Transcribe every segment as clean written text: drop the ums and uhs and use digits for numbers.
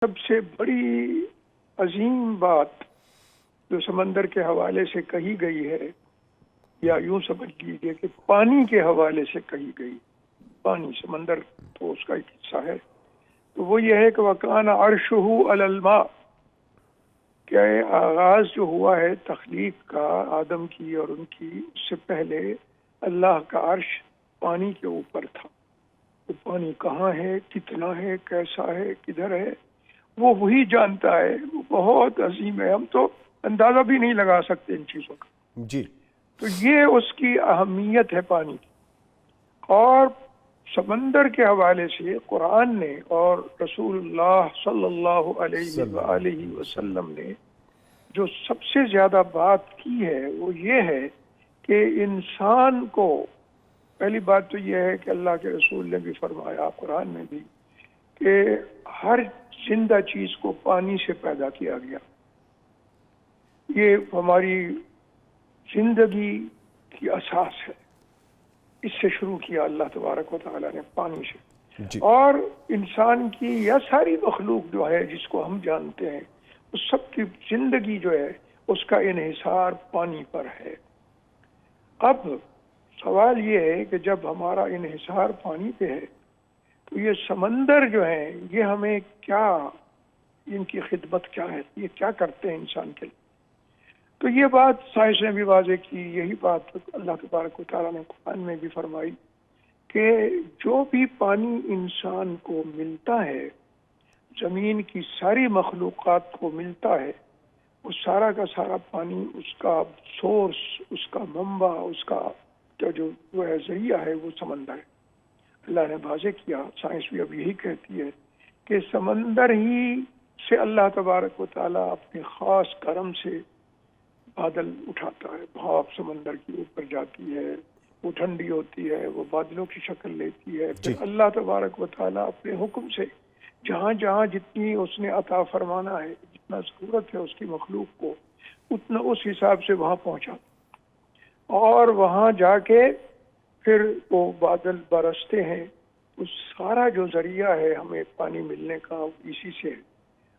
سب سے بڑی عظیم بات جو سمندر کے حوالے سے کہی گئی ہے، یا یوں سمجھ لیجیے کہ پانی کے حوالے سے کہی گئی، پانی سمندر تو اس کا ایک حصہ ہے، تو وہ یہ ہے کہ وَكَانَ عَرْشُهُ عَلَى الْمَاءِ، کہ آغاز جو ہوا ہے تخلیق کا آدم کی اور ان کی، اس سے پہلے اللہ کا عرش پانی کے اوپر تھا۔ وہ پانی کہاں ہے، کتنا ہے، کیسا ہے، کدھر ہے، وہ وہی جانتا ہے۔ وہ بہت عظیم ہے، ہم تو اندازہ بھی نہیں لگا سکتے ان چیزوں کا۔ جی، تو یہ اس کی اہمیت ہے پانی کی۔ اور سمندر کے حوالے سے قرآن نے اور رسول اللہ صلی اللہ علیہ وآلہ وسلم نے جو سب سے زیادہ بات کی ہے وہ یہ ہے کہ انسان کو، پہلی بات تو یہ ہے کہ اللہ کے رسول نے بھی فرمایا قرآن میں بھی کہ ہر زندہ چیز کو پانی سے پیدا کیا گیا۔ یہ ہماری زندگی کی اساس ہے، اس سے شروع کیا اللہ تبارک و تعالیٰ نے، پانی سے۔ جی، اور انسان کی یا ساری مخلوق جو ہے جس کو ہم جانتے ہیں، اس سب کی زندگی جو ہے اس کا انحصار پانی پر ہے۔ اب سوال یہ ہے کہ جب ہمارا انحصار پانی پہ ہے تو یہ سمندر جو ہیں یہ ہمیں کیا، ان کی خدمت کیا ہے، یہ کیا کرتے ہیں انسان کے لیے؟ تو یہ بات سائنس نے بھی واضح کی، یہی بات اللہ تبارک و تعالیٰ نے قرآن میں بھی فرمائی کہ جو بھی پانی انسان کو ملتا ہے، زمین کی ساری مخلوقات کو ملتا ہے، وہ سارا کا سارا پانی، اس کا سورس، اس کا منبع، اس کا جو وہ ہے ذریعہ ہے، وہ سمندر ہے۔ اللہ نے واضح کیا، سائنس بھی اب یہی کہتی ہے کہ سمندر ہی سے اللہ تبارک و تعالیٰ اپنے خاص کرم سے بادل اٹھاتا ہے، بھاپ سمندر کی اوپر جاتی ہے، وہ ٹھنڈی ہوتی ہے، وہ بادلوں کی شکل لیتی ہے، پھر اللہ تبارک و تعالیٰ اپنے حکم سے جہاں جہاں جتنی اس نے عطا فرمانا ہے، جتنا ضرورت ہے اس کی مخلوق کو، اتنا اس حساب سے وہاں پہنچا، اور وہاں جا کے پھر وہ بادل برستے ہیں۔ اس سارا جو ذریعہ ہے ہمیں پانی ملنے کا اسی سے ہے۔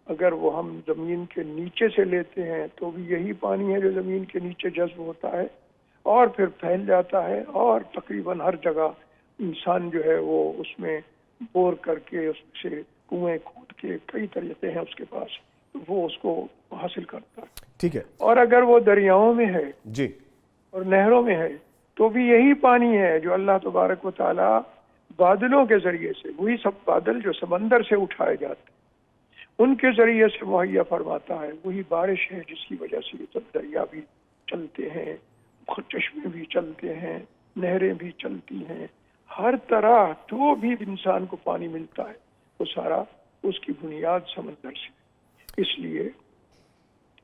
اگر وہ ہم زمین کے نیچے سے لیتے ہیں تو بھی یہی پانی ہے جو زمین کے نیچے جذب ہوتا ہے اور پھر پھیل جاتا ہے، اور تقریباً ہر جگہ انسان جو ہے وہ اس میں بور کر کے، اس سے کنویں کھود کے، کئی طریقے ہیں اس کے پاس، وہ اس کو حاصل کرتا ہے۔ ٹھیک ہے۔ اور اگر وہ دریاؤں میں ہے جی، اور نہروں میں ہے تو بھی یہی پانی ہے جو اللہ تبارک و تعالیٰ بادلوں کے ذریعے سے، وہی سب بادل جو سمندر سے اٹھائے جاتے ہیں ان کے ذریعے سے مہیا فرماتا ہے، وہی بارش ہے جس کی وجہ سے یہ سب دریا بھی چلتے ہیں، چشمے بھی چلتے ہیں، نہریں بھی چلتی ہیں، ہر طرح جو بھی انسان کو پانی ملتا ہے وہ سارا اس کی بنیاد سمندر سے۔ اس لیے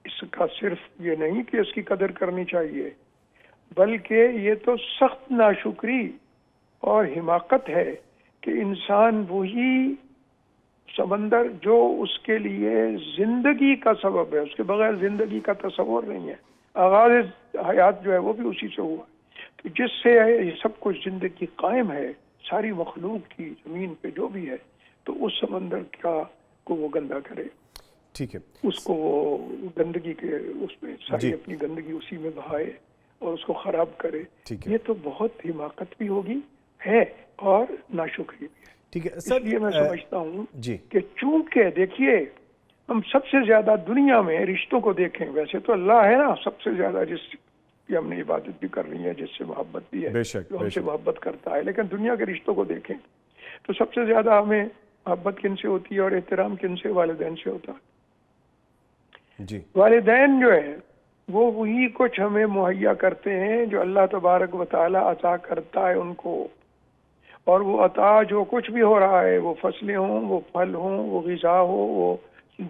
اس کا صرف یہ نہیں کہ اس کی قدر کرنی چاہیے، بلکہ یہ تو سخت ناشکری اور حماقت ہے کہ انسان وہی سمندر جو اس کے لیے زندگی کا سبب ہے، اس کے بغیر زندگی کا تصور نہیں ہے، آغاز حیات جو ہے وہ بھی اسی سے ہوا ہے، تو جس سے یہ سب کچھ زندگی قائم ہے، ساری مخلوق کی زمین پہ جو بھی ہے، تو اس سمندر کو وہ گندا کرے، ٹھیک ہے، اس کو وہ گندگی کے اس میں ساری اپنی گندگی اسی میں بہائے اور اس کو خراب کرے، ٹھیک ہے، یہ تو بہت حماقت بھی ہوگی ہے اور ناشکری بھی ہے۔ ٹھیک ہے اس سر، لیے میں سمجھتا ہوں جی، کہ چونکہ دیکھیے ہم سب سے زیادہ دنیا میں رشتوں کو دیکھیں، ویسے تو اللہ ہے نا سب سے زیادہ جس کی ہم نے عبادت بھی کرنی ہے، جس سے محبت بھی ہے، بے شک، جو ہم سے محبت کرتا ہے، لیکن دنیا کے رشتوں کو دیکھیں تو سب سے زیادہ ہمیں محبت کن سے ہوتی ہے اور احترام کن سے؟ والدین سے ہوتا ہے۔ جی، والدین جو ہے وہ وہی کچھ ہمیں مہیا کرتے ہیں جو اللہ تبارک و تعالیٰ عطا کرتا ہے ان کو، اور وہ عطا جو کچھ بھی ہو رہا ہے، وہ فصلیں ہوں، وہ پھل ہوں، وہ غذا ہو، وہ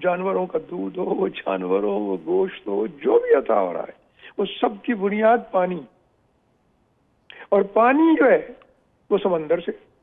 جانوروں کا دودھ ہو، وہ جانور ہو، وہ گوشت ہو، جو بھی عطا ہو رہا ہے وہ سب کی بنیاد پانی، اور پانی جو ہے وہ سمندر سے